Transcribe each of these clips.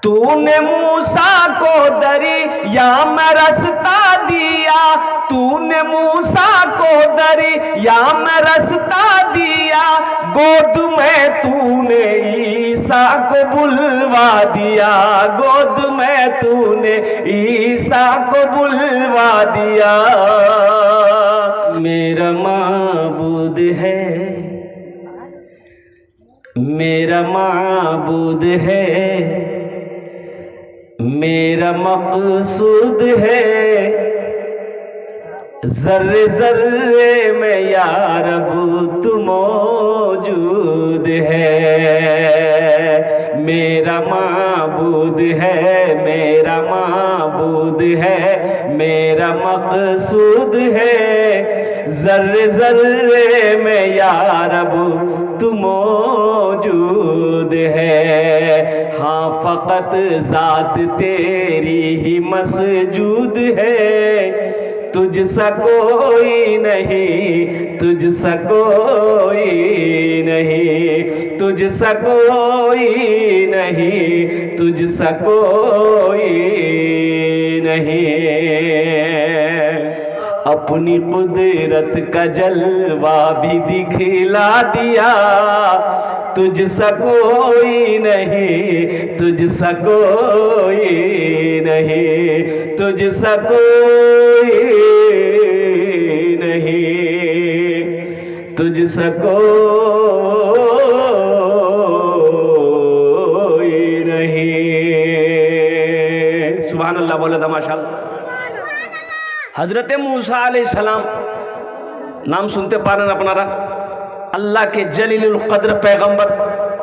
तूने मूसा को दरिया में रास्ता दिया, तूने मूसा को दरिया में रास्ता दिया, गोद में तूने ईसा को बुलवा दिया, गोद में तूने ईसा को बुलवा दिया। मेरा माबूद है, मेरा माबूद है, मेरा मकसूद है, जर्रे जर्रे में या रब तू मौजूद है। मेरा माबूद है, मेरा माबूद है, मेरा मकसूद है, जर्रे जर्रे में या रब तू मौजूद है। हाँ फकत जात तेरी ही मसजूद है, तुझसा कोई नहीं, तुझसा कोई नहीं, तुझसा कोई नहीं, तुझसा कोई नहीं। अपनी कुदरत का जलवा भी दिखला दिया, तुझसा कोई नहीं, तुझसा कोई नहीं, तुझसा कोई नहीं, तुझसा कोई नहीं। सुभान अल्लाह बोला था माशाअल्लाह। हजरत मूसा अलैहिस्सलाम नाम सुनते पारन अपनारा, अल्लाह के जलीलुल कद्र पैगंबर,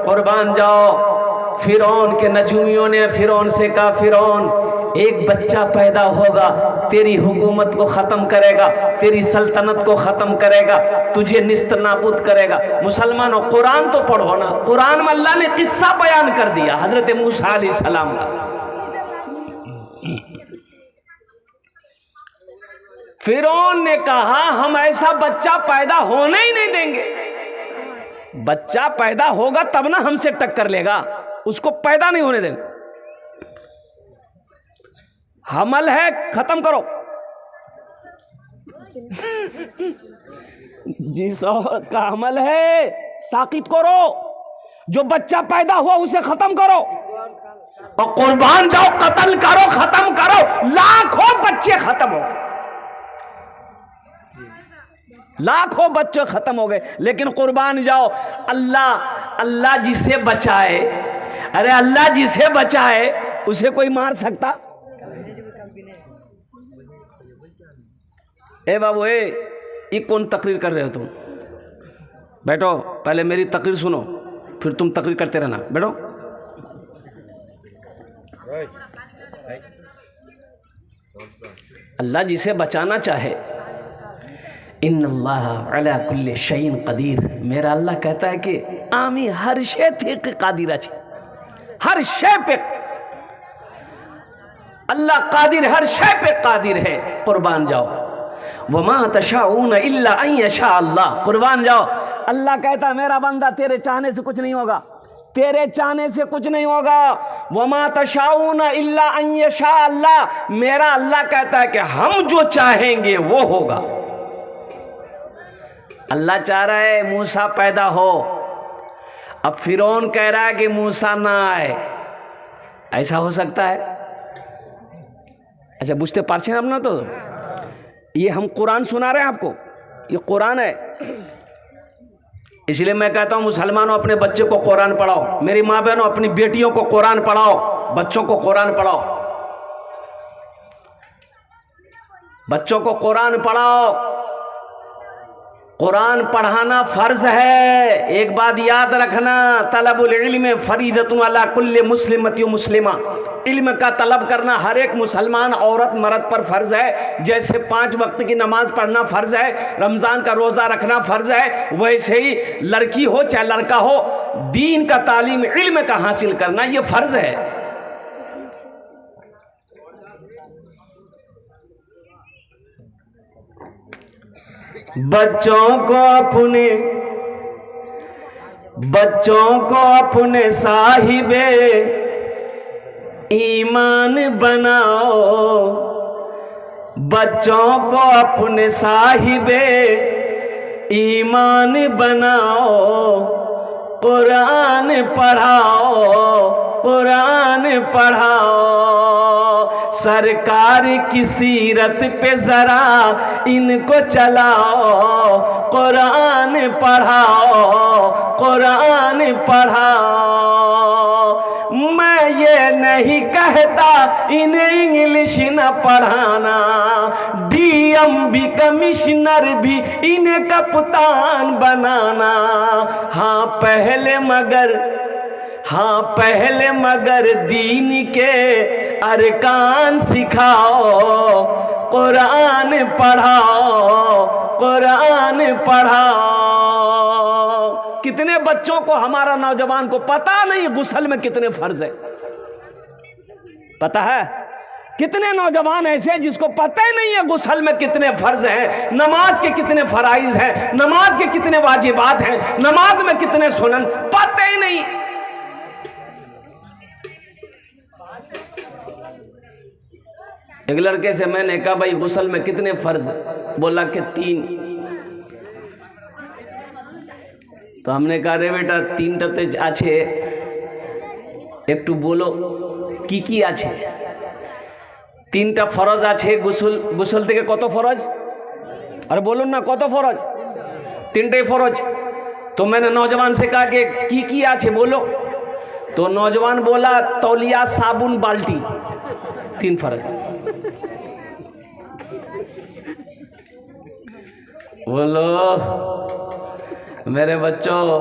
कुर्बान जाओ। फिरौन के नजूमियों ने फिरौन से कहा, फिरौन एक बच्चा पैदा होगा, तेरी हुकूमत को ख़त्म करेगा, तेरी सल्तनत को ख़त्म करेगा, तुझे निस्त नाबूद करेगा। मुसलमानों कुरान तो पढ़ो ना, कुरान में अल्लाह ने किस्सा बयान कर दिया हजरत मूसा अलैहिस्सलाम का। फिरौन ने कहा हम ऐसा बच्चा पैदा होने ही नहीं देंगे, बच्चा पैदा होगा तब ना हमसे टक्कर लेगा, उसको पैदा नहीं होने देंगे। हमल है खत्म करो। जिस औरत का हमल है साकित करो, जो बच्चा पैदा हुआ उसे खत्म करो और कुर्बान जाओ, कत्ल करो, खत्म करो, लाखों बच्चे खत्म हो, लाखों बच्चे खत्म हो गए। लेकिन कुर्बान जाओ, अल्लाह अल्लाह जिसे बचाए, अरे अल्लाह जिसे बचाए उसे कोई मार सकता? ए बाबू ये कौन तकरीर कर रहे हो तुम? बैठो, पहले मेरी तकरीर सुनो, फिर तुम तकरीर करते रहना। बैठो। अल्लाह जिसे बचाना चाहे, इन्नल्लाह अला कुल्ली शैइन कदीर, मेरा अल्लाह कहता है कि आमी हर शे थे कादिर अछि, हर शे पे अल्लाह कादिर, हर शे पे कादिर है। कुर्बान जाओ। वमा तशाऊन इल्ला अन यशा अल्लाह, कुर्बान जाओ। अल्लाह कहता है मेरा बंदा तेरे चाहने से कुछ नहीं होगा, तेरे चाहने से कुछ नहीं होगा। वमा तशाऊन इल्ला अन यशा अल्लाह, मेरा अल्लाह कहता है कि हम जो चाहेंगे वो होगा। अल्लाह चाह रहा है मूसा पैदा हो, अब फिरौन कह रहा है कि मूसा ना आए, ऐसा हो सकता है? अच्छा बुझते पारछे हम ना, तो ये हम कुरान सुना रहे हैं आपको, ये कुरान है। इसलिए मैं कहता हूँ मुसलमानों अपने बच्चे को कुरान पढ़ाओ, मेरी माँ बहनों अपनी बेटियों को कुरान पढ़ाओ, बच्चों को कुरान पढ़ाओ, बच्चों को कुरान पढ़ाओ। कुरान पढ़ाना फर्ज है। एक बात याद रखना, तलबुल इल्म फरीदतुन अला कुल्ली मुस्लिमति व मुस्लिमा, इल्म का तलब करना हर एक मुसलमान औरत मर्द पर फर्ज है। जैसे 5 वक्त की नमाज पढ़ना फर्ज है, रमज़ान का रोज़ा रखना फर्ज है, वैसे ही लड़की हो चाहे लड़का हो, दीन का तालीम इल्म का हासिल करना ये फर्ज है। बच्चों को अपने साहिबे ईमान बनाओ, बच्चों को अपने साहिबे ईमान बनाओ, कुरान पढ़ाओ, कुरान पढ़ाओ, सरकार की सीरत पे जरा इनको चलाओ, कुरान पढ़ाओ, कुरान पढ़ाओ। मैं ये नहीं कहता इन्हें इंग्लिश न पढ़ाना, डीएम भी कमिश्नर भी इन्हें कप्तान बनाना। हाँ पहले मगर दीन के अरकान सिखाओ, कुरान पढ़ाओ, कुरान पढ़ाओ। कितने बच्चों को, हमारा नौजवान को पता नहीं गुस्ल में कितने फर्ज है। पता है कितने नौजवान ऐसे हैं जिसको पता ही नहीं है गुस्ल में कितने फर्ज हैं, नमाज के कितने फराइज हैं, नमाज के कितने वाजिबात हैं, नमाज में कितने सुनन, पता ही नहीं। एक लड़के से मैंने कहा भाई गुस्ल में कितने फर्ज, बोला कि 3। तो हमने कहा रे बेटा 3टाते आछे, एकटू बोलो की आछे। 3टा फरज आछे गुस्ल থেকে কত फरज, अरे बोलুন ना কত फरज, 3टाই फरज। तो मैंने नौजवान से कहा कि की आछे बोलो, तो नौजवान बोला तौलिया साबुन बाल्टी, 3 फरज। बोलो मेरे बच्चों,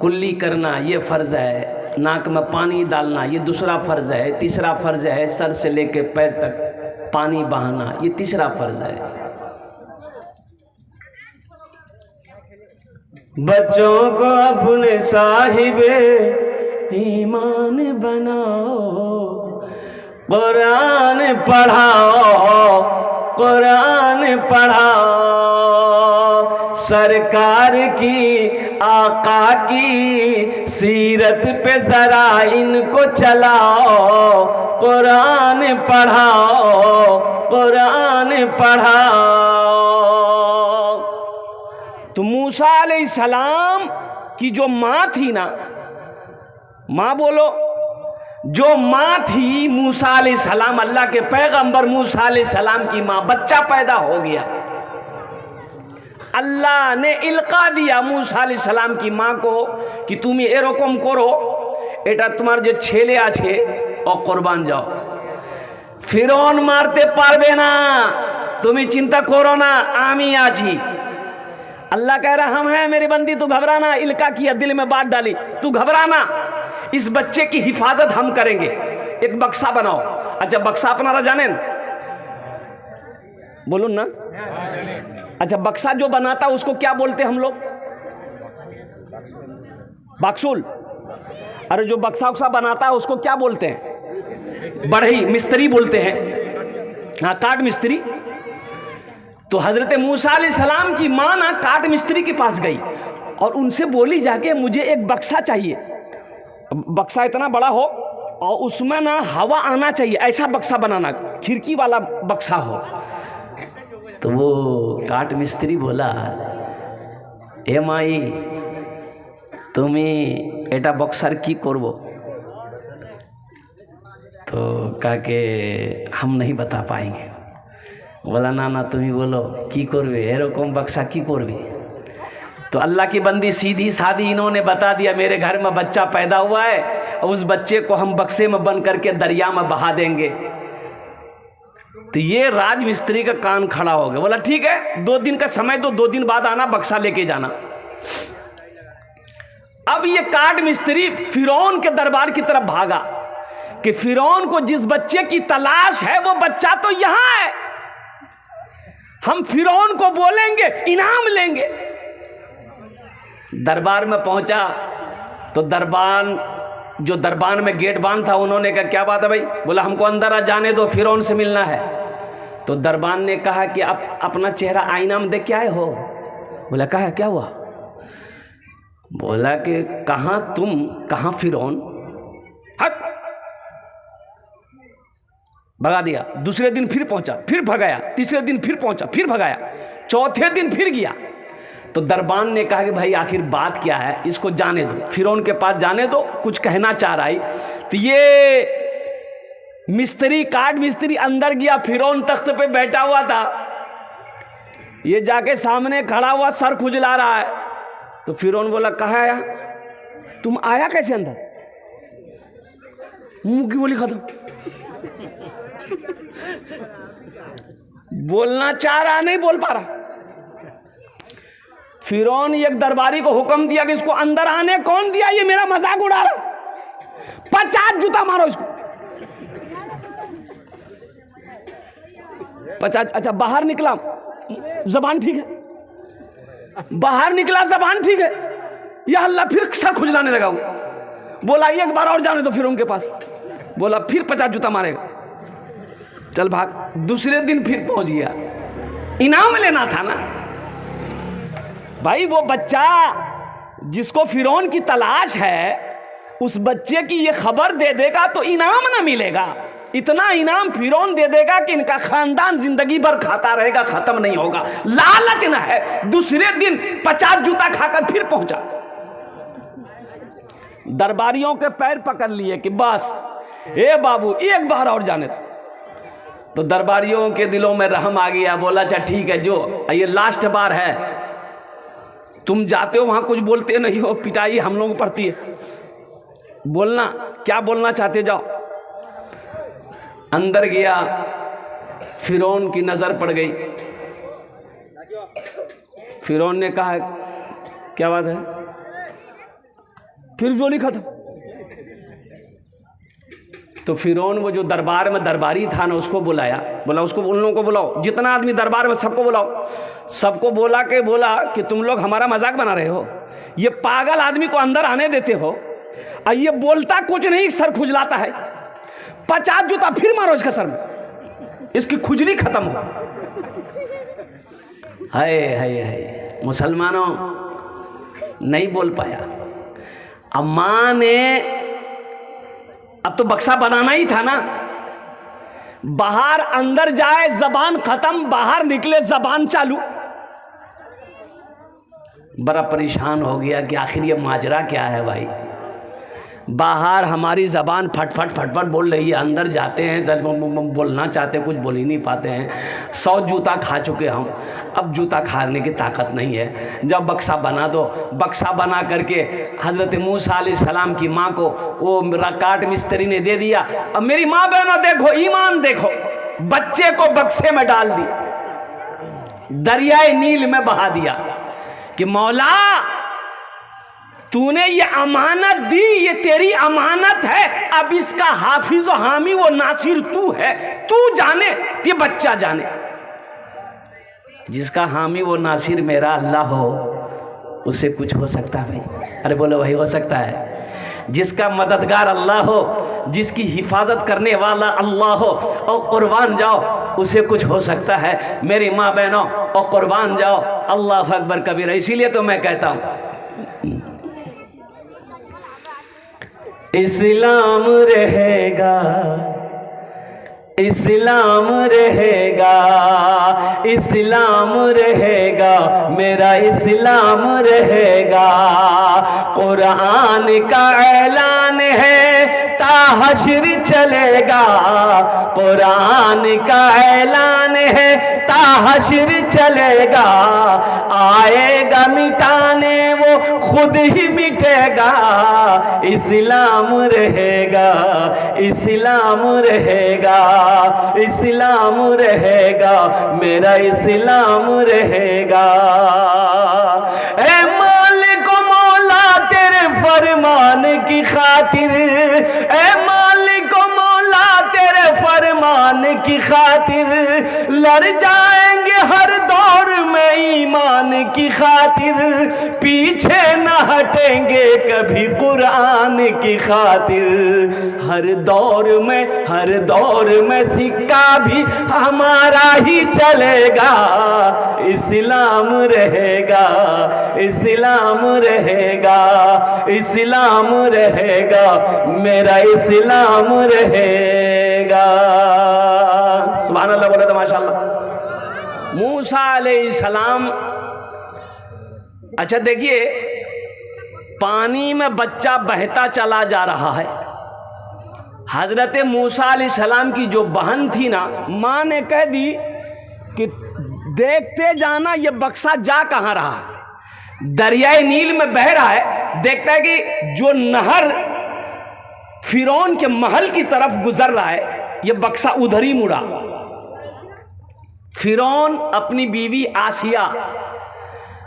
कुल्ली करना ये फ़र्ज़ है, नाक में पानी डालना ये दूसरा फ़र्ज़ है, तीसरा फ़र्ज़ है सर से लेके पैर तक पानी बहाना ये तीसरा फ़र्ज़ है। बच्चों को अपने साहिबे ईमान बनाओ, कुरान पढ़ाओ, कुरान पढ़ाओ, सरकार की आका की सीरत पे जरा इनको चलाओ, कुरान पढ़ाओ, कुरान पढ़ाओ। तो मूसा अलैहिस्सलाम की जो माँ थी ना, माँ बोलो, जो माँ थी मूसा अलैहिस्सलाम, अल्लाह के पैगंबर मूसा अलैहिस्सलाम की माँ, बच्चा पैदा हो गया, अल्लाह ने इल्का दिया मूसा अलैहिस्सलाम की माँ को कि तुम एरकम करो, এটা তোমার যে ছেলে আছে ও কুরবান যাও, ফিরআউন মারতে পারবে না, তুমি চিন্তা করো না, আমি আছি। अल्लाह कह रहा हम हैं मेरी बंदी, तू घबराना, इल्का किया, दिल में बात डाली, तू घबराना, इस बच्चे की हिफाजत हम करेंगे, एक बक्सा बनाओ। अच्छा बक्सा अपनारा जानें, बोलो ना। अच्छा बक्सा जो बनाता उसको क्या बोलते हम लोग, बाक्सुल। अरे जो बक्सा उक्सा बनाता है उसको क्या बोलते हैं, बढ़ई, मिस्त्री बोलते हैं, हाँ काट मिस्त्री। तो हजरत मूसा अलैहिस्सलाम की माँ ना काट मिस्त्री के पास गई और उनसे बोली जाके मुझे एक बक्सा चाहिए, बक्सा इतना बड़ा हो और उसमें ना हवा आना चाहिए, ऐसा बक्सा बनाना, खिड़की वाला बक्सा हो। तो वो काट मिस्त्री बोला ए माई तुम्हें एटा बक्सार की करबो, तो कहा के हम नहीं बता पाएंगे। बोला ना ना तुम्हें बोलो की करबे, एरकम बक्सा की करबे। तो अल्लाह की बंदी सीधी सादी इन्होंने बता दिया मेरे घर में बच्चा पैदा हुआ है और उस बच्चे को हम बक्से में बंद करके दरिया में बहा देंगे। तो ये राज मिस्त्री का कान खड़ा हो गया, बोला ठीक है 2 दिन का समय दो, 2 दिन बाद आना, बक्सा लेके जाना। अब ये काट मिस्त्री फिरौन के दरबार की तरफ भागा कि फिरौन को जिस बच्चे की तलाश है वो बच्चा तो यहां है, हम फिरौन को बोलेंगे इनाम लेंगे। दरबार में पहुंचा तो जो दरबार में गेट बांध था उन्होंने कहा क्या बात है भाई, बोला हमको अंदर आ जाने दो, फिरौन से मिलना है। तो दरबान ने कहा कि आप अपना चेहरा आईना में देख के आए हो। बोला कहा क्या हुआ, बोला कि कहाँ तुम कहाँ फिरौन, हट भगा दिया। दूसरे दिन फिर पहुंचा, फिर भगाया। तीसरे दिन फिर पहुंचा, फिर भगाया। चौथे दिन फिर गया। तो दरबान ने कहा कि भाई आखिर बात क्या है, इसको जाने दो, फिरौन के पास जाने दो, कुछ कहना चाह रहा है। तो ये मिस्त्री, काट मिस्त्री अंदर गया, फिरौन तख्त पे बैठा हुआ था, ये जाके सामने खड़ा हुआ, सर खुजला रहा है। तो फिरौन बोला, कहाँ आया तुम, आया कैसे अंदर? मुंह की बोली खत्म। बोलना चाह रहा, नहीं बोल पा रहा। फिरौन एक दरबारी को हुक्म दिया कि इसको अंदर आने कौन दिया, ये मेरा मजाक उड़ा रहा, 50 जूता मारो इसको। 50। अच्छा बाहर निकला, जबान ठीक है, बाहर निकला जबान ठीक है, या अल्लाह फिर सर खुजलाने लगा। वो बोला एक बार और जाने दो फिरौन के पास। बोला फिर 50 जूता मारेगा, चल भाग। दूसरे दिन फिर पहुंच गया, इनाम लेना था ना भाई। वो बच्चा जिसको फिरौन की तलाश है, उस बच्चे की ये खबर दे देगा तो इनाम ना मिलेगा। इतना इनाम फिरौन दे देगा कि इनका खानदान जिंदगी भर खाता रहेगा, खत्म नहीं होगा। लालच ना है। दूसरे दिन 50 जूता खाकर फिर पहुंचा। दरबारियों के पैर पकड़ लिए कि बस ए बाबू एक बार और जाने दो। तो दरबारियों के दिलों में रहम आ गया। बोला अच्छा ठीक है, जो ये लास्ट बार है, तुम जाते हो वहां कुछ बोलते नहीं हो, पिटाई हम लोगों को पड़ती है, बोलना क्या बोलना चाहते जाओ। अंदर गया, फिरौन की नजर पड़ गई। फिरौन ने कहा क्या बात है, फिर जो नहीं खत्म। तो फिरौन वो जो दरबार में दरबारी था ना, उसको बुलाया। बोला उसको, उन लोगों को बुलाओ, जितना आदमी दरबार में सबको बुलाओ। सबको बोला कि तुम लोग हमारा मजाक बना रहे हो, ये पागल आदमी को अंदर आने देते हो, और ये बोलता कुछ नहीं, सर खुजलाता है। 50 जूता फिर मारो इसका सर में, इसकी खुजली खत्म हो। हाय हाय हाय, मुसलमानों नहीं बोल पाया। अम्मा ने अब तो बक्सा बनाना ही था ना, बाहर अंदर जाए जबान खत्म, बाहर निकले जबान चालू। बड़ा परेशान हो गया कि आखिर ये माजरा क्या है भाई। बाहर हमारी जबान फटफट फटफट बोल रही है, अंदर जाते हैं सच बोलना चाहते, कुछ बोल ही नहीं पाते हैं। 100 जूता खा चुके हम, अब जूता खाने की ताकत नहीं है। जब बक्सा बना दो, बक्सा बना करके हज़रत मूसा अलैहिस्सलाम की माँ को वो काट मिस्त्री ने दे दिया। अब मेरी माँ बहनों देखो, ईमान देखो, बच्चे को बक्से में डाल दी, दरियाए नील में बहा दिया कि मौला तूने ये अमानत दी, ये तेरी अमानत है, अब इसका हाफिज व हामी वो नासिर तू है, तू जाने, ये बच्चा जाने। जिसका हामी वो नासिर मेरा अल्लाह हो, उसे कुछ हो सकता है भाई? अरे बोलो भाई, हो सकता है। जिसका मददगार अल्लाह हो, जिसकी हिफाजत करने वाला अल्लाह हो, और कुर्बान जाओ, उसे कुछ हो सकता है। मेरी माँ बहनों, और कुर्बान जाओ, अल्लाह अकबर कबीर। इसीलिए तो मैं कहता हूँ इस्लाम रहेगा, इस्लाम रहेगा, इस्लाम रहेगा, मेरा इस्लाम रहेगा। कुरान का ऐलान है ता हश्र चलेगा, कुरान का ऐलान है ता हश्र चलेगा। आएगा मिटाने वो खुद ही मिटेगा, इस्लाम रहेगा, इस्लाम रहेगा, इस्लाम रहेगा, मेरा इस्लाम रहेगा। ऐ मालिक मौला तेरे फरमान की खातिर, ऐ मालिक मौला तेरे फरमान की खातिर, लड़ जाएंगे हर दौर में ईमान की खातिर, पीछे न हटेंगे कभी कुरान की खातिर। हर दौर में सिक्का भी हमारा ही चलेगा, इस्लाम रहेगा, इस्लाम रहेगा, इस्लाम रहेगा, मेरा इस्लाम रहेगा। मूसा अलैहिस्सलाम, अच्छा देखिए, पानी में बच्चा बहता चला जा रहा है। हजरत मूसा अलैहिस्सलाम की जो बहन थी ना, माँ ने कह दी कि देखते जाना ये बक्सा जा कहाँ रहा है। दरियाए नील में बह रहा है, देखता है कि जो नहर फिरौन के महल की तरफ गुजर रहा है, ये बक्सा उधर ही मुड़ा। फिरौन अपनी बीवी आसिया,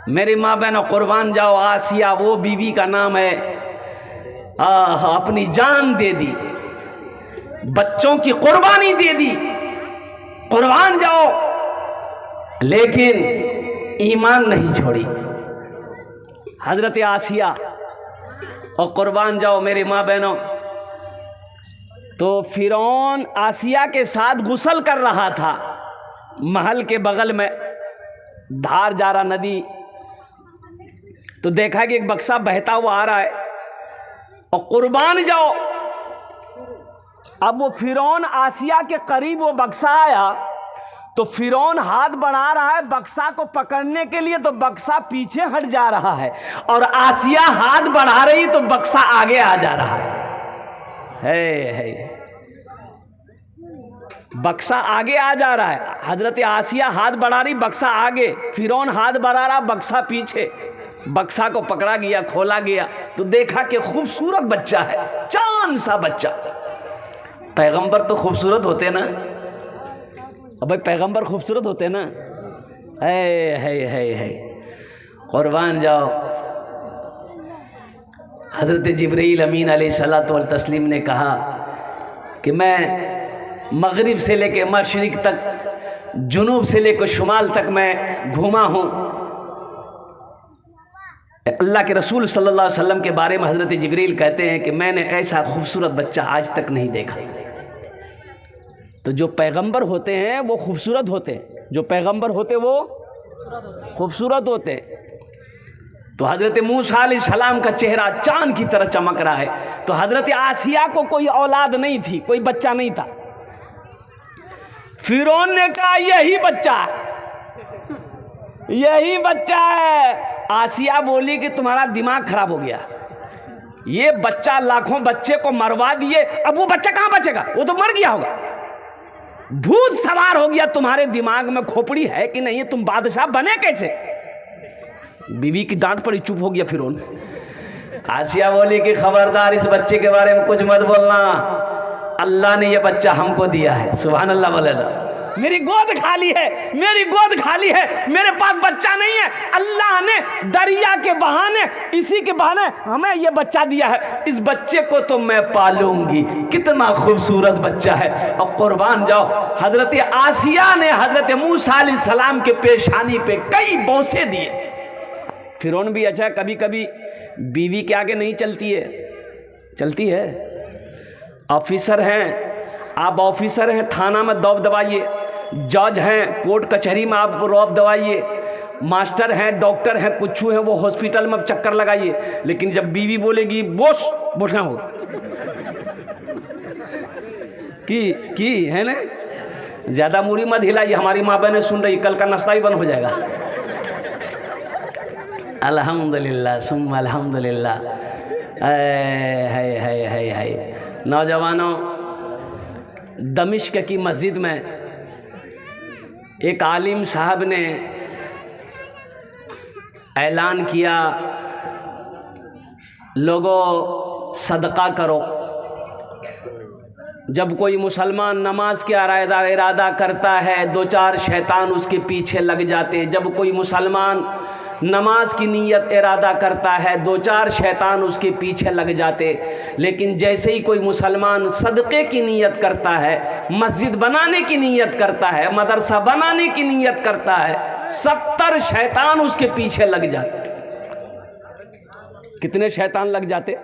मेरी माँ बहनों कुर्बान जाओ, आसिया वो बीवी का नाम है, अपनी जान दे दी, बच्चों की कुर्बानी दे दी, कुर्बान जाओ, लेकिन ईमान नहीं छोड़ी। हजरत आसिया और कुर्बान जाओ मेरी माँ बहनों। तो फिरौन आसिया के साथ गुस्ल कर रहा था, महल के बगल में धार जा रहा नदी, तो देखा कि एक बक्सा बहता हुआ आ रहा है और कुर्बान जाओ। अब वो फिरौन आसिया के करीब वो बक्सा आया, तो फिरौन हाथ बढ़ा रहा है बक्सा को पकड़ने के लिए, तो बक्सा पीछे हट जा रहा है, और आसिया हाथ बढ़ा रही तो बक्सा आगे आ जा रहा है। बक्सा आगे आ जा रहा है, हजरत आसिया हाथ बढ़ा रही, बक्सा आगे, फिरौन हाथ बढ़ा रहा, बक्सा पीछे। बक्सा को पकड़ा गया, खोला गया, तो देखा कि खूबसूरत बच्चा है, चांद सा बच्चा। पैगंबर तो खूबसूरत होते ना, अब भाई पैगंबर खूबसूरत होते ना, है कुर्बान जाओ। हजरत जिब्रील अमीन अलैहिस्सलातु वल तस्लीम ने कहा कि मैं मगरिब से लेके मशरिक तक, जुनूब से लेकर शुमाल तक मैं घूमा हूँ। अल्लाह के रसूल सल्लल्लाहु अलैहि वसल्लम के बारे में हजरत जिब्रील कहते हैं कि मैंने ऐसा खूबसूरत बच्चा आज तक नहीं देखा। तो जो पैगंबर होते हैं वो खूबसूरत होते हैं, जो पैगंबर होते वो खूबसूरत होते हैं। तो हजरत मूसा अलैहिस्सलाम का चेहरा चांद की तरह चमक रहा है। तो हजरत आसिया को कोई औलाद नहीं थी, कोई बच्चा नहीं था। फिरौन ने कहा यही बच्चा है, यही बच्चा है। आसिया बोली कि तुम्हारा दिमाग खराब हो गया, ये बच्चा लाखों बच्चे को मरवा दिए, अब वो बच्चा कहां बचेगा, वो तो मर गया होगा। भूत सवार हो गया तुम्हारे दिमाग में, खोपड़ी है कि नहीं, तुम बादशाह बने कैसे। बीवी की डांट पड़ी, चुप हो गया फिरौन। आसिया बोली कि खबरदार इस बच्चे के बारे में कुछ मत बोलना, अल्लाह ने ये बच्चा हमको दिया है। सुभान अल्लाह बोले, मेरी गोद खाली है, मेरी गोद खाली है, मेरे पास बच्चा नहीं है, अल्लाह ने दरिया के बहाने, इसी के बहाने हमें ये बच्चा दिया है, इस बच्चे को तो मैं पालूंगी। कितना खूबसूरत बच्चा है। और कुर्बान जाओ, हजरत आसिया ने हजरत मूसा अलैहिस्सलाम के पेशानी पे कई बौसे दिए। फिरौन भी अच्छा कभी कभी बीवी के आगे नहीं चलती है, चलती है। ऑफिसर हैं आप, ऑफिसर हैं थाना में दौब दबाइए, जज हैं कोर्ट कचहरी में आप रौब दबाइए, मास्टर हैं, डॉक्टर हैं, कुछ हैं वो हॉस्पिटल में चक्कर लगाइए, लेकिन जब बीवी बोलेगी बोस, बोसना होगा कि है ना, ज़्यादा मूरी मत हिलाइए, हमारी माँ बहनें सुन रही, कल का नाश्ता ही बंद हो जाएगा। अल्हम्दुलिल्लाह सुम्मा अल्हम्दुलिल्लाह। है नौजवानों, दमिश्क की मस्जिद में एक आलिम साहब ने ऐलान किया, लोगों सदका करो। जब कोई मुसलमान नमाज के इरादा करता है, दो चार शैतान उसके पीछे लग जाते। जब कोई मुसलमान नमाज की नीयत इरादा करता है, दो चार शैतान उसके पीछे लग जाते। लेकिन जैसे ही कोई मुसलमान सदक़े की नीयत करता है, मस्जिद बनाने की नीयत करता है, मदरसा बनाने की नीयत करता है, 70 शैतान उसके पीछे लग जाते। कितने शैतान लग जाते?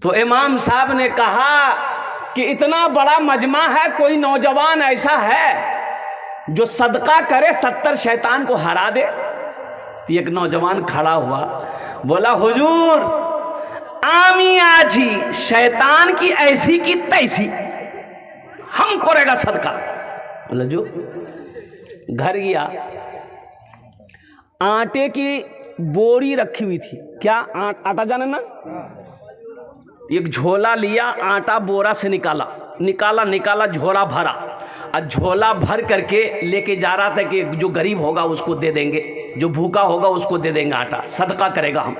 तो इमाम साहब ने कहा कि इतना बड़ा मजमा है, कोई नौजवान ऐसा है जो सदका करे 70 शैतान को हरा दे। तो एक नौजवान खड़ा हुआ, बोला हुजूर आमी आजी शैतान की ऐसी की तैसी, हम करेगा सदका। बोला जो घर गया, आटे की बोरी रखी हुई थी, क्या आटा जाने ना, एक झोला लिया, आटा बोरा से निकाला, झोला भरा, और झोला भर करके लेके जा रहा था कि जो गरीब होगा उसको दे देंगे, जो भूखा होगा उसको दे देंगे, आटा सदका करेगा हम।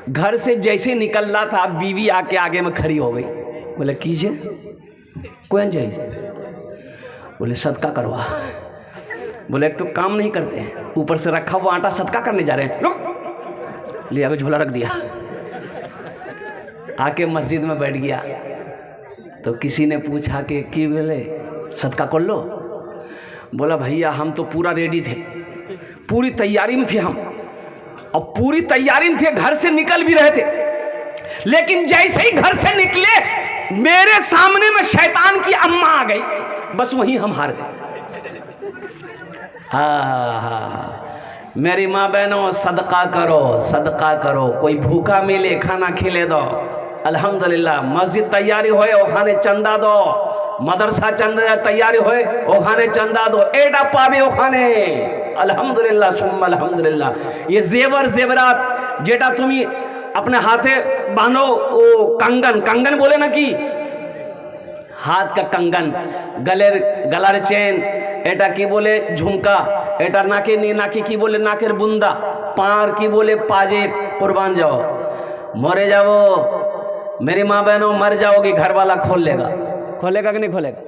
घर से जैसे निकल रहा था, बीवी आके आगे में खड़ी हो गई। बोले कीजिए, कौन जाइए? बोले सदका करवा। बोले एक तो काम नहीं करते, ऊपर से रखा हुआ आटा सदका करने जा रहे हैं, लो ले आके झोला रख दिया। आके मस्जिद में बैठ गया तो किसी ने पूछा कि बोले सदका कर लो। बोला भैया हम तो पूरा रेडी थे, पूरी तैयारी में थे हम, और पूरी तैयारी में थे, घर से निकल भी रहे थे, लेकिन जैसे ही घर से निकले मेरे सामने में शैतान की अम्मा आ गई, बस वहीं हम हार गए। हाँ, मेरी माँ बहनों सदका करो, कोई भूखा मिले खाना खिले दो। अल्हम्दुलिल्लाह मस्जिद तैयारी होए ओखाने चंदा दो, मदरसा चंदा तैयारी होए ओखाने चंदा दो, एडा पावे ओखाने। अल्हम्दुलिल्लाह सुम्मा अल्हम्दुलिल्लाह। ये जेवरात जेटा तुम्हें अपने हाथे बांधो, वो कंगन बोले ना, कि हाथ का कंगन, गलार चेन, एटा की बोले झुमका, एटा नाके की बोले नाकेर बुंदा, पार की बोले पाजे। कुर्बान जाओ, मरे जाओ मेरी माँ बहनों, मर जाओगी घर वाला खोलेगा कि नहीं खोलेगा?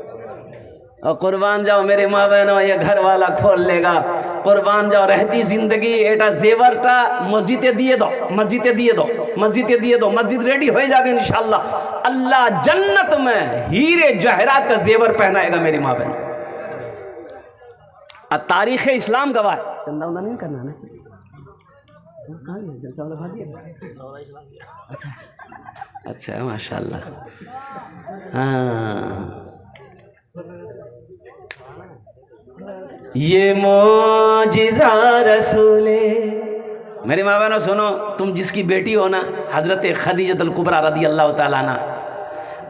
और कुर्बान जाओ मेरी माँ बहनों, ये घर वाला खोल लेगा। कुर्बान जाओ, रहती जिंदगी एटा जेवरटा मस्जिदे दिए दो, मस्जिद रेडी हो जाएगी इंशाल्लाह। अल्लाह जन्नत में हीरे जहरात का जेवर पहनाएगा मेरी माँ बहन। और तारीख इस्लाम गवाह, चंदा उंदा नहीं करना ना, अच्छा माशाल्लाह। हाँ, ये मौजिज़ा रसूले। मेरी माँ बहनों सुनो, तुम जिसकी बेटी हो ना, हज़रत खदीजतुल कुबरा रदी अल्लाह ताला अन्हा,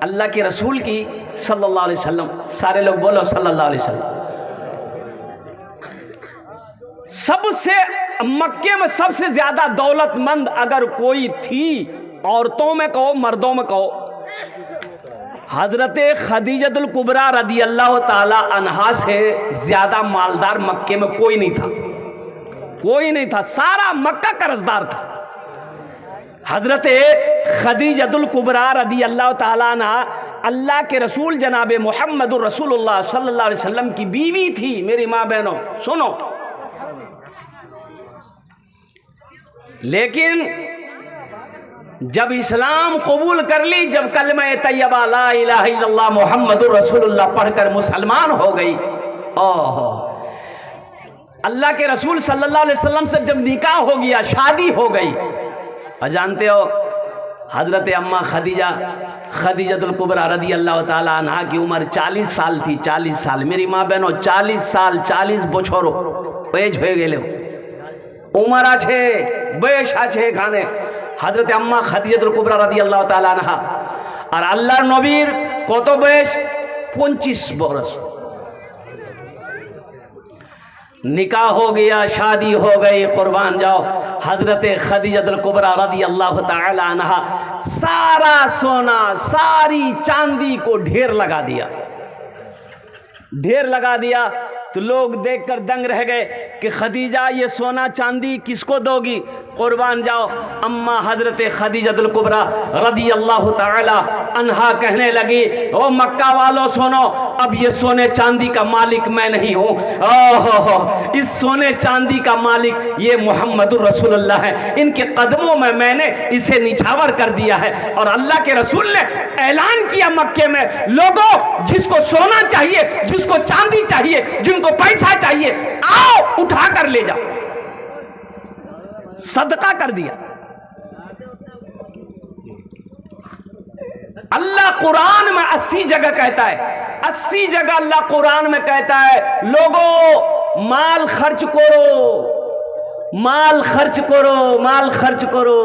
अल्लाह के रसूल की सल्लल्लाहु अलैहि वसल्लम, सारे लोग बोलो सल्लल्लाहु अलैहि वसल्लम। सबसे मक्के में सबसे ज्यादा दौलतमंद अगर कोई थी, औरतों में कहो मर्दों में कहो, हजरत खदीजतुल कुबरा रदी अल्लाह ताला अन्हा से ज्यादा मालदार मक्के में कोई नहीं था, सारा मक्का कर्जदार था। हजरत खदीजतुल कुबरा रदी अल्लाह ताला अन्हा अल्लाह के रसूल जनाब मुहम्मदुर रसूलुल्लाह सल्लल्लाहु अलैहि वसल्लम की बीवी थी। मेरी माँ बहनों सुनो, लेकिन जब इस्लाम कबूल कर ली, जब कलमा तैयबा ला इलाहा इल्लल्लाह मुहम्मदुर रसूलुल्लाह पढ़कर मुसलमान हो गई, ओह अल्लाह के रसूल सल्लल्लाहु अलैहि वसल्लम से जब निकाह हो गया, शादी हो गई, और जानते हो हजरत अम्मा खदीजतुल कुबरा रदी अल्लाह ताला अन्हा की उम्र 40 साल थी। 40 साल मेरी माँ बहनों, 40 साल 40 বছর এজ হয়ে গেল, उमर आछे बयस आछे एखाने। हजरत अम्मा खदीजतुल कुबरा रदी अल्लाह ताला अन्हा और अल्लाहर नबीर कत बयस? 25 बरस। निकाह हो गया, शादी हो गई, कुर्बान जाओ। हजरत खदीजतुल कुबरा रदी अल्लाह ताला अन्हा सारा सोना सारी चांदी को ढेर लगा दिया। तो लोग देखकर दंग रह गए कि खदीजा ये सोना चांदी किसको दोगी? कुर्बान जाओ, अम्मा हजरत खदीजतुल कुबरा रदी अल्लाह ताला अन्हा कहने लगी, ओ मक्का वालों सुनो, अब ये सोने चांदी का मालिक मैं नहीं हूँ, ओहो इस सोने चांदी का मालिक ये मुहम्मदुर रसूलुल्लाह है। इनके कदमों में मैंने इसे निछावर कर दिया है। और अल्लाह के रसूल ने ऐलान किया मक्के में, लोगों जिसको सोना चाहिए, जिसको चांदी चाहिए, जिनको पैसा चाहिए, आओ उठा कर ले जाओ। सदका कर दिया। अल्लाह कुरान में 80 जगह कहता है, 80 जगह अल्लाह कुरान में कहता है, लोगों माल खर्च करो, माल खर्च करो, माल खर्च करो।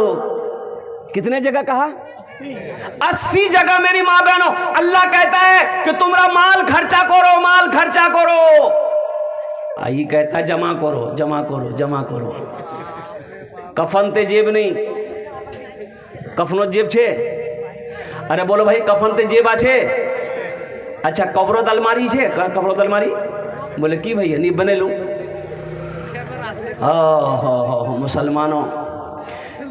कितने जगह कहा? 80 जगह मेरी माँ बहनों अल्लाह कहता है कि तुमरा माल खर्चा करो, माल खर्चा करो। आई कहता है जमा करो, जमा करो, जमा करो। कफन ते जेब नहीं, कफनो जेब छे? अरे बोलो भाई कफन ते जेब आछे? अच्छा कब्रोत अलमारी छे? कब्रोत अलमारी बोले की भैया नहीं बने लू। हाँ मुसलमानों,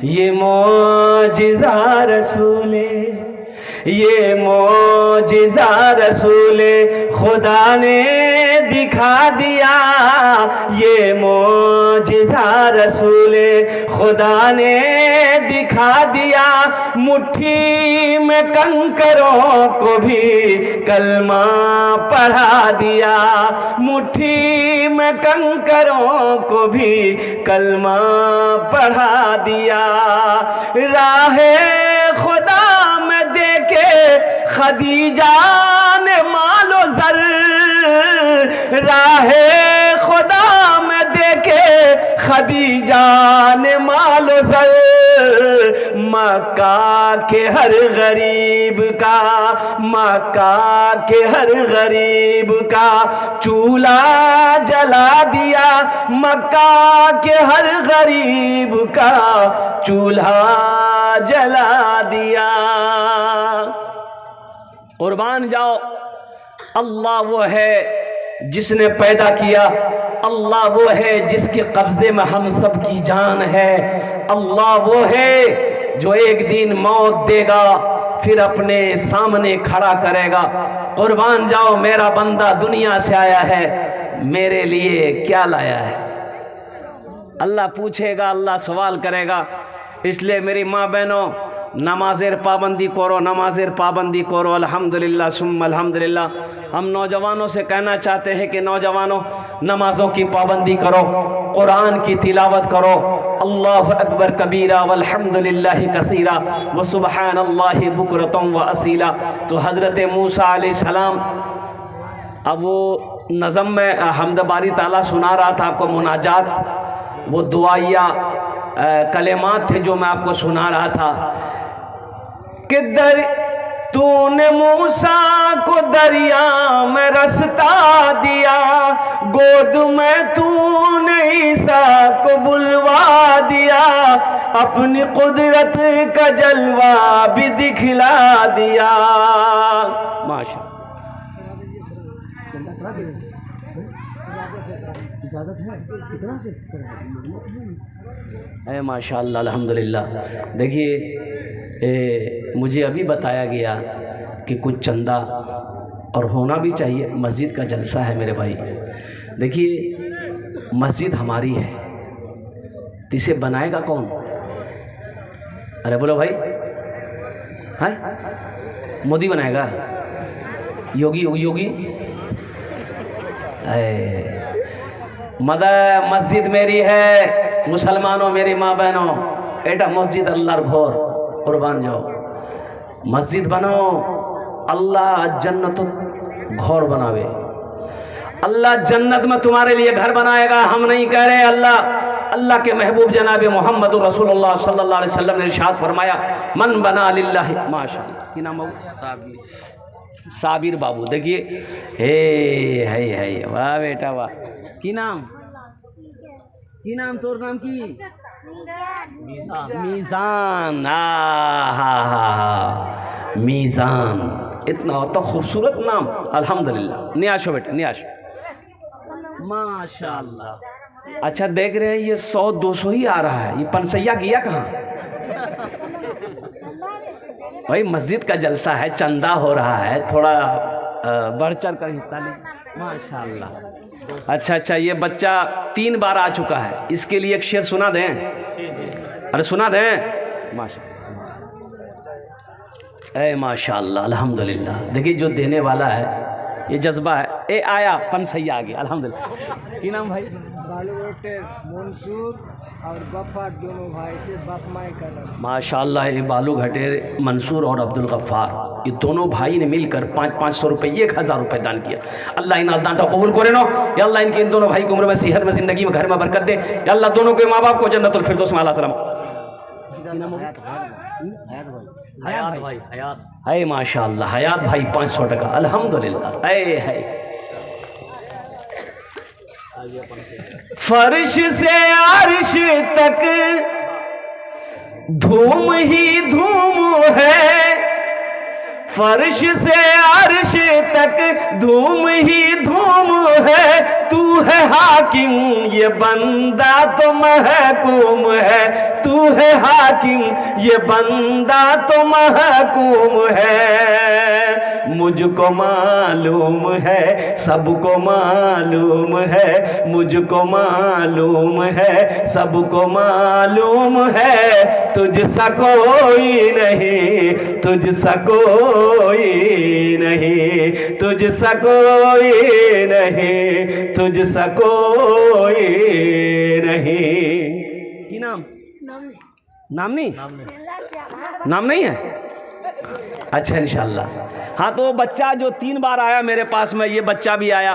ये मौजिज़ा रसूले, ये मौजिज़ा रसूले खुदा ने दिखा दिया, ये मौजिज़ा रसूले खुदा ने दिखा दिया। मुट्ठी में कंकरों को भी कलमा पढ़ा दिया, मुट्ठी में कंकरों को भी कलमा पढ़ा दिया। राहे खुदा में देखे खदीजा ने मालो ज़र, राहे खुदा में देखे खदीजा ने मालो ज़र। मक्का के हर गरीब का, मक्का के हर गरीब का चूल्हा जला दिया, मक्का के हर गरीब का चूल्हा जला दिया। कुर्बान जाओ, अल्लाह वो है जिसने पैदा किया, अल्लाह वो है जिसके कब्जे में हम सब की जान है, अल्लाह वो है जो एक दिन मौत देगा फिर अपने सामने खड़ा करेगा। कुर्बान जाओ, मेरा बंदा दुनिया से आया है, मेरे लिए क्या लाया है? अल्लाह पूछेगा, अल्लाह सवाल करेगा। इसलिए मेरी माँ बहनों नमाज़ेर पाबंदी करो, नमाज़ेर पाबंदी करो। अल्हम्दुलिल्लाह सुम्मा अल्हम्दुलिल्लाह। हम नौजवानों से कहना चाहते हैं कि नौजवानों नमाज़ों की पाबंदी करो, कुरान की तिलावत करो। अल्लाहु अकबर कबीरा वल्हम्दुलिल्लाहि कसीरा व सुबहानल्लाहि बुकरतम व असीला। तो हज़रत मूसा अलैहिस्सलाम, अब वो नज़म में हम्द बारी ताला सुना रहा था आपको, मुनाजात, वो दुआया कलेमात थे जो मैं आपको सुना रहा था कि तूने मूसा को दरिया में रास्ता दिया, गोद में तूने ईसा को बुलवा दिया, अपनी कुदरत का जलवा भी दिखला दिया। माशा माशाअल्लाह अल्हम्दुलिल्लाह। देखिए मुझे अभी बताया गया कि कुछ चंदा और होना भी चाहिए, मस्जिद का जलसा है मेरे भाई। देखिए मस्जिद हमारी है, तो इसे बनाएगा कौन? अरे बोलो भाई, हाँ मोदी बनाएगा? योगी योगी योगी? मस्जिद मेरी है, मुसलमानों मेरी माँ बहनों, एटा मस्जिद अल्लाहर घोर। कुर्बान जाओ, मस्जिद बनाओ, अल्लाह जन्नत घोर बनावे, अल्लाह जन्नत में तुम्हारे लिए घर बनाएगा। हम नहीं कह रहे, अल्लाह के महबूब जनाब मोहम्मद रसूलुल्लाह सल्लल्लाहु अलैहि वसल्लम ने इरशाद फरमाया, मन बना लिल्लाहि। माशाअल्लाह, की नाम हो? साबिर बाबू। देखिए है वाह बेटा वाह। की नाम? की नाम? तोर नाम की? मीज़ान। हा मीज़ान, इतना तो खूबसूरत नाम, अल्हम्दुलिल्लाह। नियाशो बेटा नियाश, माशाअल्लाह। अच्छा देख रहे हैं ये 100-200 ही आ रहा है, ये पंसैया गया कहाँ? भाई मस्जिद का जलसा है, चंदा हो रहा है, थोड़ा बढ़ चढ़ कर हिस्सा ली। माशाअल्लाह। अच्छा, ये बच्चा 3 बार आ चुका है, इसके लिए एक शेर सुना दें? अरे सुना दें। माशाअल्लाह अल्हम्दुलिल्लाह। देखिए जो देने वाला है ये जज्बा है। ए आया पंसैया आ गया, अल्हम्दुलिल्लाह। की नाम भाई? बालू घाटेर मंसूर और गफ्फार, दोनों भाई से बाप माई का नाम। माशाअल्लाह, ये बालू घाटेर मंसूर और अब्दुल गफ्फार, ये दोनों भाई ने मिलकर 500 रुपये 1000 रुपये दान किया। अल्लाह इन दान कबूल करे नो या अल्लाह, इनके इन दोनों भाई को उम्र में, सेहत में, ज़िंदगी में, घर में बरकत दे या अल्लाह। दोनों के माँ बाप को जन्नतुल फिरदौस में अल्लाह सलाम। हयात भाई हयात है माशाअल्लाह हयात भाई 500 टका अल्हम्दुलिल्लाह। है फर्श से अर्श तक धूम ही धूम है, फर्श से अर्श तक धूम ही धूम है। तू है हाकिम ये बंदा तो महकूम है, तू है हाकिम ये बंदा तो महकूम है। मुझको मालूम है सबको मालूम है, मुझको मालूम है सबको मालूम है। तुझसा कोई नहीं, तुझसा कोई नहीं, तुझसा कोई नहीं, तुझसा कोई नहीं। की नाम नाम नहीं नाम नहीं है। अच्छा इंशाल्लाह। हाँ तो बच्चा जो 3 बार आया मेरे पास में, ये बच्चा भी आया,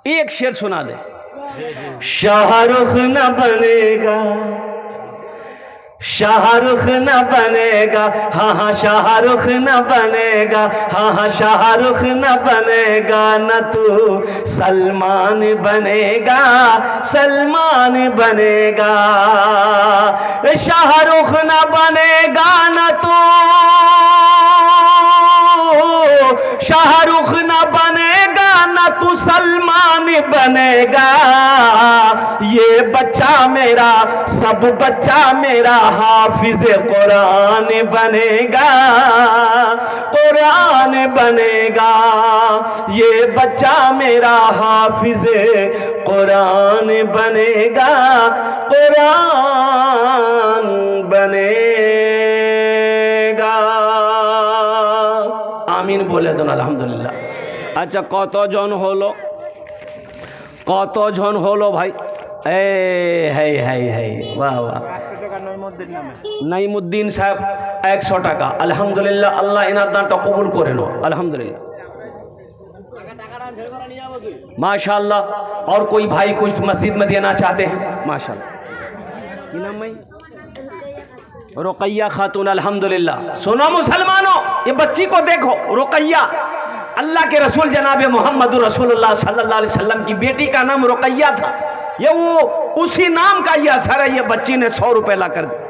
एक शेर सुना दे। शाहरुख न बनेगा, शाहरुख न बनेगा, हाँ हाँ शाहरुख न बनेगा, हाँ हाँ शाहरुख न बनेगा, न तू सलमान बनेगा, सलमान बनेगा। शाहरुख न बनेगा न तू, शाहरुख न बनेगा न तू सलमान बनेगा। ये बच्चा मेरा, सब बच्चा मेरा हाफिज कुरान बनेगा, कुरान बनेगा। ये बच्चा मेरा हाफिज कुरान बनेगा, कुरान बनेगा। आमीन बोले तो अल्हम्दुलिल्लाह। अच्छा কতজন হলো, কতজন হলো ভাই? वाह वाह। नईमुद्दीन साहब 100 টাকা अल्हम्दुलिल्लाह। अल्लाह इनार दानটা কবুল করে নো अल्हम्दुलिल्लाह माशाअल्लाह। और कोई भाई कुछ मस्जिद में देना चाहते हैं? माशाअल्लाह। की नाम है? रुकैया खातून अल्हम्दुलिल्लाह। सुनो मुसलमानों, ये बच्ची को देखो, रुकैया अल्लाह के रसूल जनाब मोहम्मद रसूलुल्लाह सल्लल्लाहु अलैहि वसल्लम की बेटी का नाम रुकैया था। ये वो उसी नाम का ये असर है। ये बच्ची ने 100 रुपए ला कर दिया।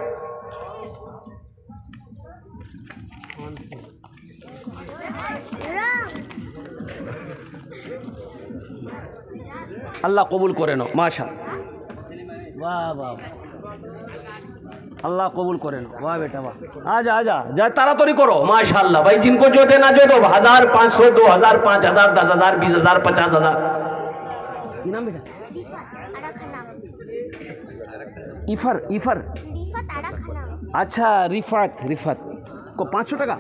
अल्लाह कबूल करे नो माशाअल्लाह। वाह वाह अल्लाह कबूल करे नो। वाह बेटा वाह। आजा आजा जा तारा तो नहीं करो माशाअल्लाह। भाई जिनको जो देना जो दो, 1000 500 2000 5000 10000 20000 50000। नाम बेटा इफर इफर अच्छा रिफात रिफात को 500 टका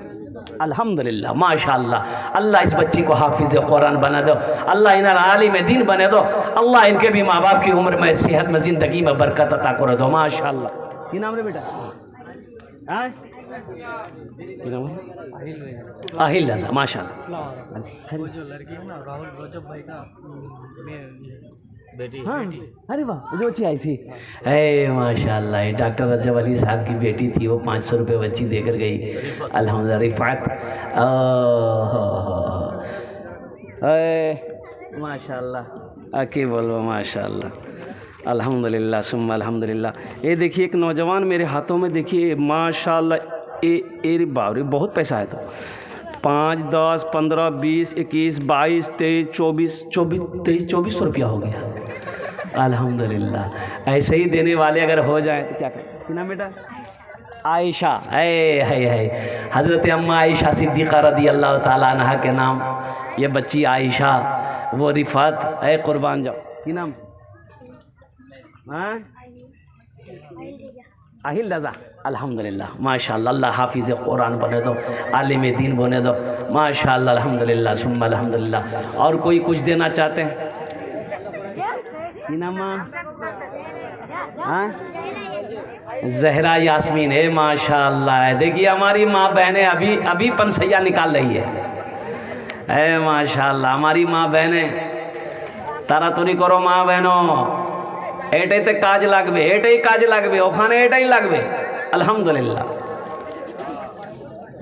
अल्हम्दुलिल्लाह माशाअल्लाह। अल्लाह इस बच्ची को हाफिज कुरान बना दो, अल्लाह इन्हें आलिम दीन बने दो, अल्लाह इनके भी माँ बाप की उम्र में सेहत में ज़िंदगी में बरकत अता कर दो माशाअल्लाह। की नाम रे बेटा? आहिल दादा माशाअल्लाह। वो जो लड़की है ना राहुल रजब भाई का बेटी। हाँ अरे वाह जो अच्छी आई थी। है माशाअल्लाह। डॉक्टर रजब अली साहब की बेटी थी, वो 500 रुपये बच्ची देकर गई अल्हम्दुलिल्लाह। रिफात माशाअल्लाह आके बोलो माशाअल्लाह अल्हम्दुलिल्लाह सुम्मा अल्हम्दुलिल्लाह। ये देखिए एक नौजवान मेरे हाथों में देखिए माशाअल्लाह। ये बाबरे बहुत पैसा है। तो 5 10 15 20 21 22 23 24 2400 रुपया हो गया अल्हम्दुलिल्लाह। ऐसे ही देने वाले अगर हो जाए तो क्या करें? नाम बेटा आयशा है हज़रत अम्मा आयशा सिद्दीक़ा रदी अल्लाह ताला अन्हा के नाम ये बच्ची आयशा, वो रिफात है कुर्बान जाओ। की नाम? आहिल रज़ा अल्हम्दुलिल्लाह माशाअल्लाह। अल्लाह हाफिज़ कुरान बने दो, आलिम दीन बने दो माशाअल्लाह अल्हम्दुलिल्लाह सुम्मा अल्हम्दुलिल्लाह। और कोई कुछ देना चाहते हैं? जहरा यास्मीन है माशाअल्लाह। देखिए हमारी माँ बहनें अभी पंसैया निकाल रही है माशाअल्लाह। हमारी माँ बहनें तारा तोरी करो माँ बहनों, एटाइते काज लागबे, एटाई काज लागबे, ओखाने एटाई लागबे। अल्हम्दुलिल्लाह।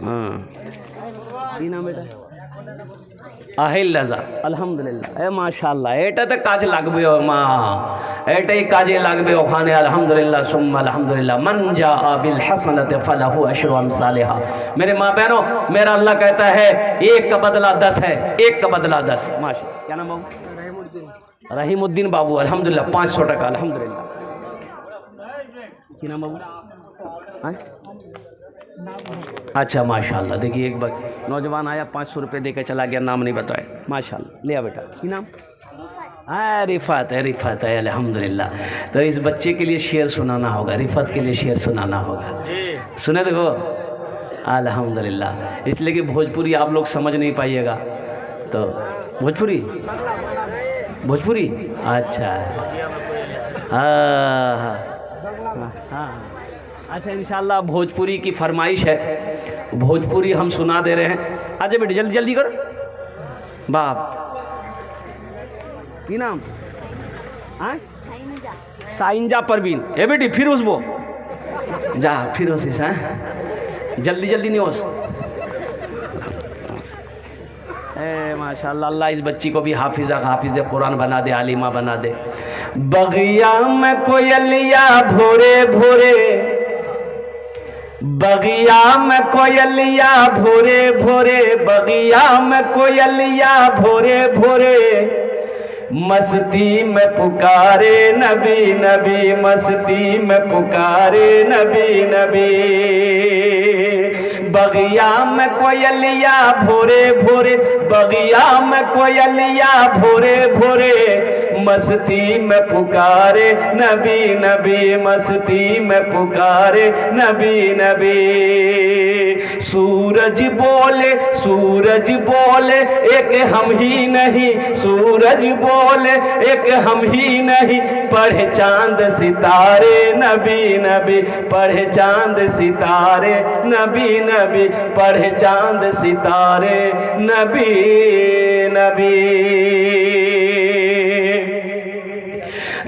हाँ কি নাম এটা? আহিল রাজা, আলহামদুলিল্লাহ। এ মাশাআল্লাহ, এটাতে কাজ লাগবে ও মা, এটাই কাজে লাগবে ওখানে। আলহামদুলিল্লাহ সুম্মা আলহামদুলিল্লাহ। মান জাআ বিল হাসানাতি ফালাহু আশরু আমসালিহা। मेरे माँ बहनों, मेरा अल्लाह कहता है एक का बदला 10 है, एक का बदला 10। माशा, क्या नाम बाबू? रहीमुद्दीन बाबू, अल्हम्दुलिल्लाह 500 टका, अल्हम्दुलिल्लाह। क्या नाम बाबू? हाँ? अच्छा माशाल्लाह। देखिए एक बार नौजवान आया 500 रुपये दे के चला गया, नाम नहीं बताया। माशाल्लाह, ले आ बेटा, की नाम? हाँ रिफ़ात है, रिफ़ात है, अल्हम्दुलिल्लाह। तो इस बच्चे के लिए शेर सुनाना होगा, रिफ़ात के लिए शेर सुनाना होगा। सुने देखो, अल्हम्दुलिल्लाह। इसलिए कि भोजपुरी आप लोग समझ नहीं पाइएगा, तो भोजपुरी भोजपुरी अच्छा हाँ हाँ हाँ। अच्छा इंशाल्लाह भोजपुरी की फरमाइश है, भोजपुरी हम सुना दे रहे हैं। आजा बेटी जल्दी जल्दी कर। बाप की नाम? साइंजा परवीन। ए बेटी फिर उसको जा, फिर उस जल्दी जल्दी नहीं होस। माशाल्लाह, अल्लाह इस बच्ची को भी हाफिज कुरान बना दे, आलिमा बना दे। बगिया में कोयलिया भोरे भोरे, बगिया में कोयलिया भोरे भोरे, बगिया में कोयलिया भोरे भोरे, मस्ती में पुकारे नबी नबी, मस्ती में पुकारे नबी नबी। बगिया में कोयलिया भोरे भोरे, बगिया में कोयलिया भोरे भोरे, मस्ती में पुकारे नबी नबी, मस्ती में पुकारे नबी नबी। सूरज बोले, सूरज बोले एक हम ही नहीं, सूरज बोले एक हम ही नहीं, पढ़े चांद सितारे नबी नबी, पढ़े चांद सितारे नबी नबी, पढ़े चांद सितारे नबी नबी।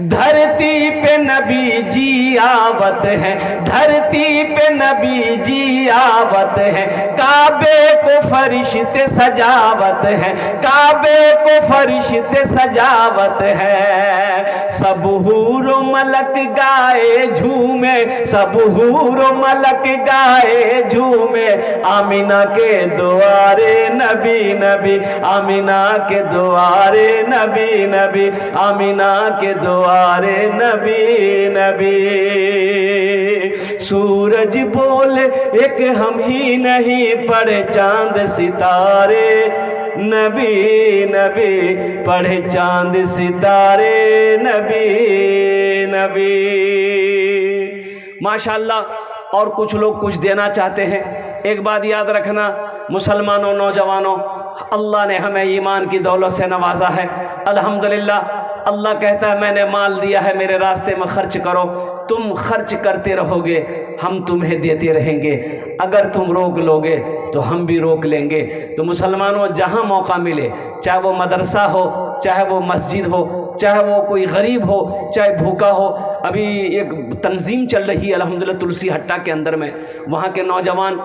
धरती पे नबी जी आवत है, धरती पे नबी जी आवत है, काबे को फरिश्ते सजावत है, काबे को फरिश्ते सजावत है। सब हूर मलक गाए झूमे, सब हूर मलक गाए झूमे, आमिना के द्वारे नबी नबी, आमिना के द्वारे नबी नबी, आमिना के द्वारे नबी नबी। सूरज बोले एक हम ही नहीं, पढ़े चांद सितारे नबी नबी, पढ़े चांद सितारे नबी नबी। माशाल्लाह। और कुछ लोग कुछ देना चाहते हैं। एक बात याद रखना मुसलमानों, नौजवानों, अल्लाह ने हमें ईमान की दौलत से नवाजा है, अल्हम्दुलिल्लाह। अल्लाह कहता है मैंने माल दिया है, मेरे रास्ते में खर्च करो। तुम खर्च करते रहोगे, हम तुम्हें देते रहेंगे। अगर तुम रोक लोगे तो हम भी रोक लेंगे। तो मुसलमानों, जहाँ मौका मिले, चाहे वो मदरसा हो, चाहे वो मस्जिद हो, चाहे वो कोई गरीब हो, चाहे भूखा हो। अभी एक तंजीम चल रही है अल्हम्दुलिल्लाह तुलसी हट्टा के अंदर में, वहाँ के नौजवान